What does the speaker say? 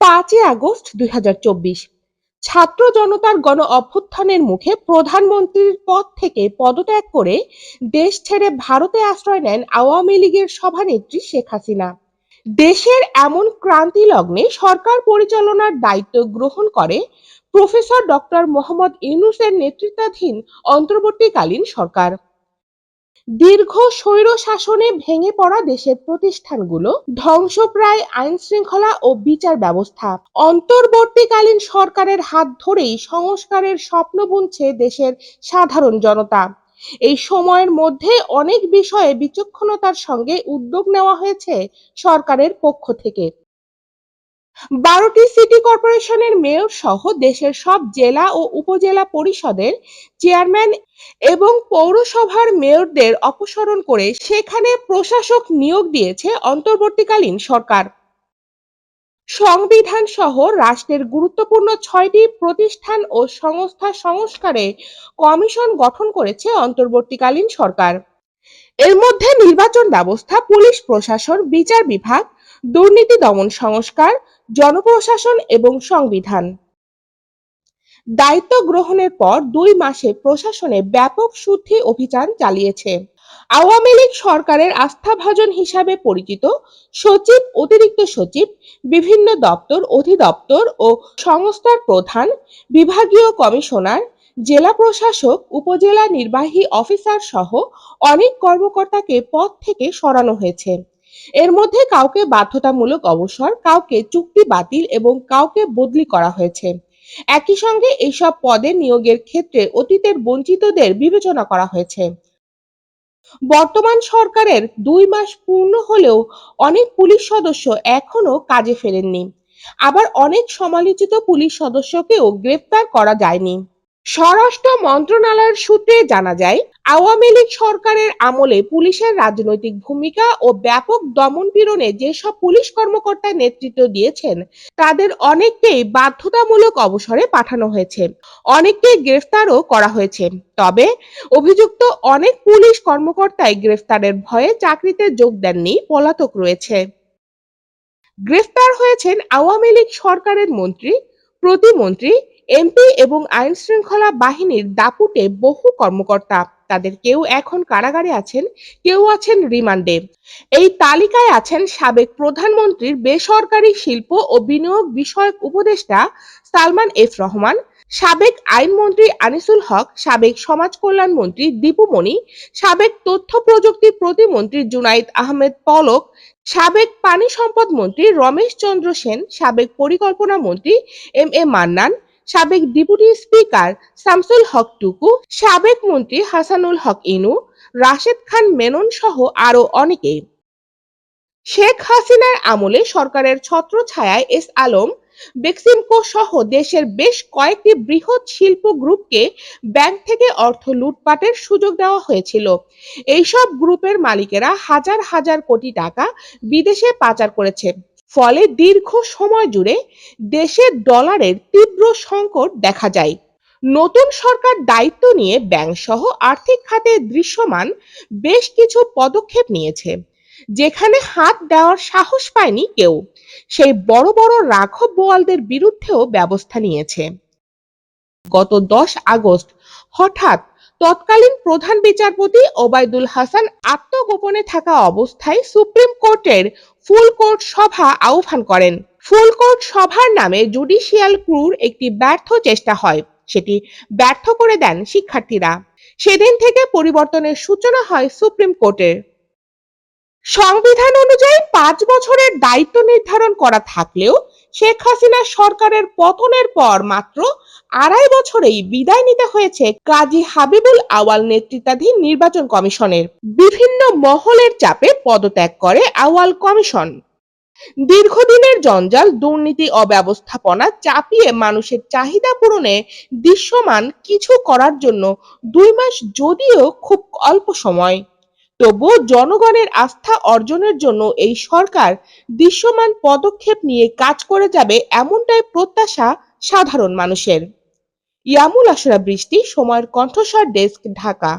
5ই August 2024 ছাত্র জনতার গণ অভ্যুত্থানের মুখে প্রধানমন্ত্রীর পদ থেকে পদত্যাগ করে দেশ ছেড়ে ভারতে আশ্রয় নেন আওয়ামী লীগের সভানেত্রী শেখ হাসিনা। দেশের এমন ক্রান্তি লগ্নে সরকার পরিচালনার দায়িত্ব গ্রহণ করে প্রফেসর ডক্টর মোহাম্মদ ইউনূসের নেতৃত্বাধীন অন্তর্বর্তীকালীন সরকার। দীর্ঘ স্বৈর শাসনে ভেঙে পড়া দেশের প্রতিষ্ঠানগুলো, ধ্বংসপ্রায় আইন শৃঙ্খলা ও বিচার ব্যবস্থা, অন্তর্বর্তীকালীন সরকারের হাত ধরেই সংস্কারের স্বপ্ন বুনছে দেশের সাধারণ জনতা। এই সময়ের মধ্যে অনেক বিষয়ে বিচক্ষণতার সঙ্গে উদ্যোগ নেওয়া হয়েছে সরকারের পক্ষ থেকে। 12টি সিটি কর্পোরেশনের মেয়র সহ দেশের সব জেলা ও উপজেলা পরিষদের চেয়ারম্যান এবং পৌরসভার মেয়রদের অপসারণ করে সেখানে প্রশাসক নিয়োগ দিয়েছে অন্তর্বর্তীকালীন সরকার। সংবিধান সহ রাষ্ট্রের গুরুত্বপূর্ণ 6টি প্রতিষ্ঠান ও সংস্থা সংস্কারে কমিশন গঠন করেছে অন্তর্বর্তীকালীন সরকার। এর মধ্যে নির্বাচন ব্যবস্থা, পুলিশ প্রশাসন, বিচার বিভাগ, দুর্নীতি দমন সংস্কার, জনপ্রশাসন এবং সংবিধান। দায়িত্ব গ্রহণের পর 2 মাসে প্রশাসনে ব্যাপক শুদ্ধি অভিযান চালিয়েছে। আওয়ামী লীগ সরকারের আস্থাভাজন হিসাবে পরিচিত সচিব, অতিরিক্ত সচিব, বিভিন্ন দপ্তর, অধিদপ্তর ও সংস্থার প্রধান, বিভাগীয় কমিশনার, জেলা প্রশাসক, উপজেলা নির্বাহী অফিসার সহ অনেক কর্মকর্তাকে পদ থেকে সরানো হয়েছে। এর মধ্যে কাউকে বাধ্যতামূলক অবসর, কাউকে চুক্তি বাতিল এবং কাউকে বদলি করা হয়েছে। একই সঙ্গে এইসব পদে নিয়োগের ক্ষেত্রে অতীতের বঞ্চিতদের বিবেচনা করা হয়েছে। বর্তমান সরকারের 2 মাস পূর্ণ হলেও অনেক পুলিশ সদস্য এখনো কাজে ফেরেননি। আবার অনেক সমালোচিত পুলিশ সদস্যকেও গ্রেফতার করা যায়নি। স্বরাষ্ট্র মন্ত্রণালয়ের সূত্রে জানা যায়, আওয়ামী লীগ সরকারের আমলে পুলিশের রাজনৈতিক ভূমিকা ও ব্যাপক দমন-পীড়নে যেসব পুলিশ কর্মকর্তা নেতৃত্ব দিয়েছেন, তাদের অনেককেই বাধ্যতামূলক অবসরে পাঠানো হয়েছে, অনেককে গ্রেফতারও করা হয়েছে। তবে অভিযুক্ত অনেক পুলিশ কর্মকর্তাই গ্রেফতারের ভয়ে চাকরিতে যোগ দেননি, পলাতক রয়েছে। গ্রেফতার হয়েছেন আওয়ামী লীগ সরকারের মন্ত্রী, প্রতিমন্ত্রী, এমপি এবং আইন শৃঙ্খলা বাহিনীর দাপুটে বহু কর্মকর্তা। তাদের কেউ এখন কারাগারে আছেন, কেউ আছেন রিমান্ডে। এই তালিকায় আছেন সাবেক প্রধানমন্ত্রীর বেসরকারি শিল্প ও বিনিয়োগ বিষয়ক উপদেষ্টা সালমান এফ রহমান, সাবেক আইনমন্ত্রী আনিসুল হক, সাবেক সমাজ কল্যাণ মন্ত্রী দীপু মনি, সাবেক তথ্য প্রযুক্তি প্রতিমন্ত্রী জুনাইদ আহমেদ পলক, সাবেক পানি সম্পদ মন্ত্রী রমেশ চন্দ্র সেন, সাবেক পরিকল্পনা মন্ত্রী এম এ মান্নান, সাবেক ডেপুটি স্পিকার শামসুল হক টুকু, সাবেক মন্ত্রী হাসানুল হক ইনু, রাশেদ খান মেনন সহ আরো অনেকে। শেখ হাসিনার আমলে সরকারের ছত্রছায়ায় এস আলম, বেক্সিমকো সহ দেশের বেশ কয়েকটি বৃহৎ শিল্প গ্রুপকে ব্যাংক থেকে অর্থ লুটপাটের সুযোগ দেওয়া হয়েছিল। এইসব গ্রুপের মালিকেরা হাজার হাজার কোটি টাকা বিদেশে পাচার করেছে। ফলে দীর্ঘ সময় জুড়ে দেশে ডলারের তীব্র সংকট দেখা যায়। নতুন সরকার দায়িত্ব নিয়ে ব্যাংক সহ আর্থিক খাতে দৃশ্যমান বেশ কিছু পদক্ষেপ নিয়েছে। যেখানে হাত দেওয়ার সাহস পায়নি কেউ, সেই বড় বড় রাঘব বোয়ালদের বিরুদ্ধেও ব্যবস্থা নিয়েছে। গত 10 আগস্ট হঠাৎ তৎকালীন প্রধান বিচারপতি ওবায়দুল হাসান আত্মগোপনে থাকা অবস্থায় সুপ্রিম কোর্টের ফুল কোর্ট সভা আহ্বান করেন। ফুল কোর্ট সভার নামে জুডিশিয়াল ক্যুর একটি ব্যর্থ চেষ্টা হয়, সেটি ব্যর্থ করে দেন শিক্ষার্থীরা। সেদিন থেকে পরিবর্তনের সূচনা হয় সুপ্রিম কোর্টের। সংবিধান অনুযায়ী 5 বছরের দায়িত্ব নির্ধারণ করা থাকলেও শেখ হাসিনা সরকারের পতনের পর মাত্র 2.5 বছরেই বিদায় নিতে হয়েছে কাজী হাবিবুল আওয়াল নেতৃত্বাধীন নির্বাচন কমিশনের। বিভিন্ন মহলের চাপে পদত্যাগ করে আওয়াল কমিশন। দীর্ঘদিনের জঞ্জাল, দুর্নীতি, অব্যবস্থাপনা চাপিয়ে মানুষের চাহিদা পূরণে দৃশ্যমান কিছু করার জন্য 2 মাস যদিও খুব অল্প সময়, তবুও জনগণের আস্থা অর্জনের জন্য এই সরকার দৃশ্যমান পদক্ষেপ নিয়ে কাজ করে যাবে, এমনটাই প্রত্যাশা সাধারণ মানুষের। ইয়ামুল আশরাফ বৃষ্টি, সময়ের কণ্ঠস্বর ডেস্ক, ঢাকা।